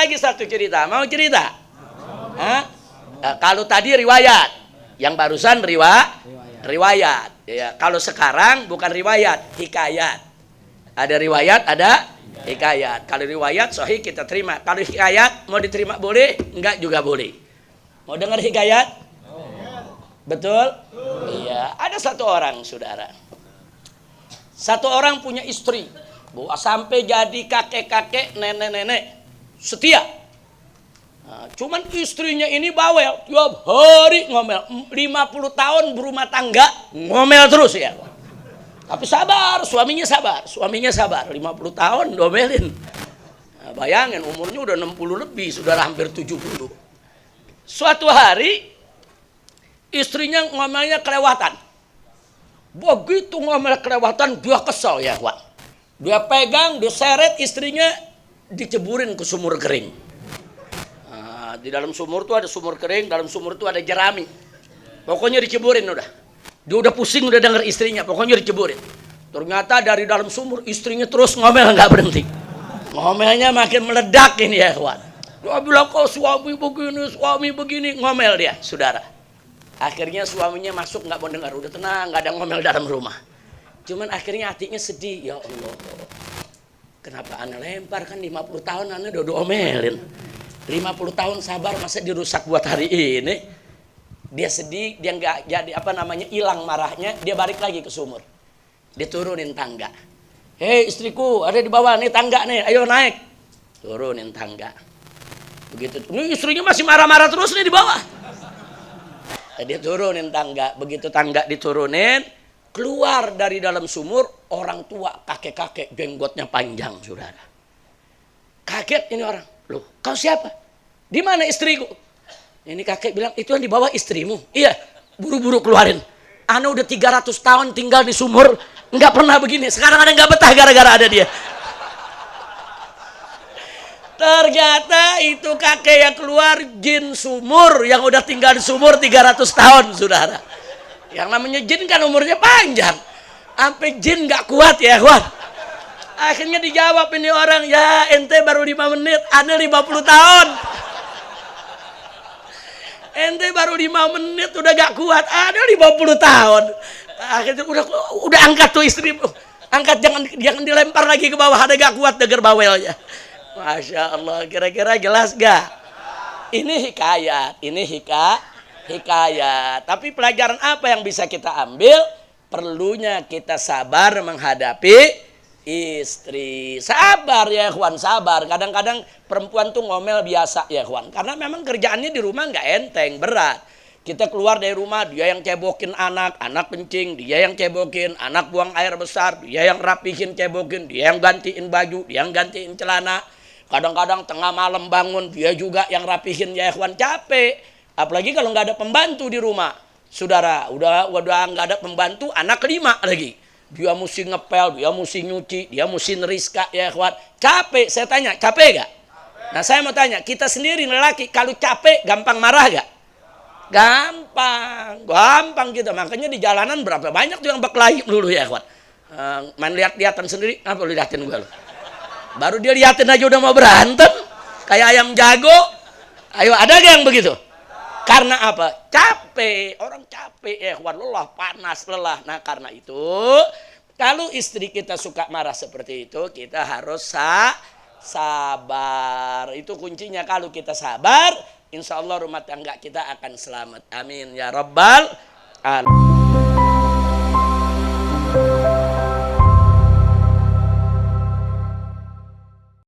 lagi satu cerita. Mau cerita? Hah? Kalau tadi riwayat, yang barusan riwayat. Ya, kalau sekarang bukan riwayat, hikayat. Ada riwayat, ada hikayat. Kalau riwayat sahih kita terima. Kalau hikayat mau diterima boleh, enggak juga boleh. Mau dengar hikayat? Betul? Iya. Ada satu orang, saudara. Satu orang punya istri, sampai jadi kakek-kakek, nenek-nenek, setia. Nah, cuman istrinya ini bawel, tiap hari ngomel. 50 tahun berumah tangga, ngomel terus ya. Tapi sabar, suaminya sabar. 50 tahun domelin. Nah, bayangin umurnya udah 60 lebih, sudah hampir 70. Suatu hari istrinya ngomelnya kelewatan. Begitu ngomel kelewatan, dia kesel ya, Wak. Dia pegang, diseret istrinya, diceburin ke sumur kering. Nah, di dalam sumur tuh ada sumur kering, dalam sumur tuh ada jerami. Pokoknya diceburin udah. Dia udah pusing udah denger istrinya, pokoknya diceburin. Ternyata dari dalam sumur istrinya terus ngomel nggak berhenti. Ngomelnya makin meledak ini ya, Wak. Dia bilang kok suami begini, ngomel dia, saudara. Akhirnya suaminya masuk nggak mau dengar, udah tenang, nggak ada ngomel dalam rumah. Cuman akhirnya hatinya sedih, ya Allah. Kenapa ana lempar kan 50 tahun ana udah omelin. 50 tahun sabar masa dirusak buat hari ini. Dia sedih, dia nggak jadi hilang marahnya, dia balik lagi ke sumur. Dia turunin tangga. Hei istriku, ada di bawah nih tangga nih, ayo naik. Turunin tangga. Begitu, ini istrinya masih marah-marah terus nih di bawah. Dia turunin tangga, begitu tangga diturunin, keluar dari dalam sumur orang tua, kakek-kakek, jenggotnya panjang, saudara. Kaget ini orang, loh kau siapa? Di mana istriku? Ini kakek bilang, itu yang di bawah istrimu. Iya, buru-buru keluarin. Ana udah 300 tahun tinggal di sumur, nggak pernah begini. Sekarang ada nggak betah gara-gara ada dia. Ternyata itu kakek yang keluar jin sumur yang udah tinggal di sumur 300 tahun, saudara. Yang namanya jin kan umurnya panjang. Sampai jin nggak kuat ya, kawan. Akhirnya dijawab ini orang, ya ente baru 5 menit, ana 50 tahun. Ente baru 5 menit udah gak kuat, ada 50 tahun. Akhirnya udah angkat tuh istri, angkat jangan dilempar lagi ke bawah, ada gak kuat denger bawelnya. Masya Allah, kira-kira jelas gak? Ini hikayat, ini hikayat. Tapi pelajaran apa yang bisa kita ambil? Perlunya kita sabar menghadapi istri. Sabar ya kawan, sabar. Kadang-kadang perempuan tuh ngomel biasa ya kawan. Karena memang kerjaannya di rumah nggak enteng, berat. Kita keluar dari rumah, dia yang cebokin anak kencing, dia yang cebokin, anak buang air besar, dia yang rapihin cebokin, dia yang gantiin baju, dia yang gantiin celana. Kadang-kadang tengah malam bangun, dia juga yang rapihin ya kawan, capek. Apalagi kalau nggak ada pembantu di rumah. Saudara, udah nggak ada pembantu, anak 5 lagi. Dia mesti ngepel, dia mesti nyuci, dia mesti neriska ya kawan. Capek, saya tanya, capek gak? Nah saya mau tanya, kita sendiri lelaki kalau capek gampang marah gak? Gampang gitu. Makanya di jalanan berapa banyak tuh yang berkelahi dulu ya kawan. Main lihat-lihatan sendiri, apa lu lihatin gue lu? Baru dia lihatin aja udah mau berantem, kayak ayam jago. Ayo, ada gak yang begitu? Karena apa? Capek, orang capek ya kawan, lelah, panas, lelah. Nah karena itu, kalau istri kita suka marah seperti itu, kita harus sabar. Itu kuncinya, kalau kita sabar, insya Allah rumah tangga kita akan selamat. Amin ya Rabbal Alamin.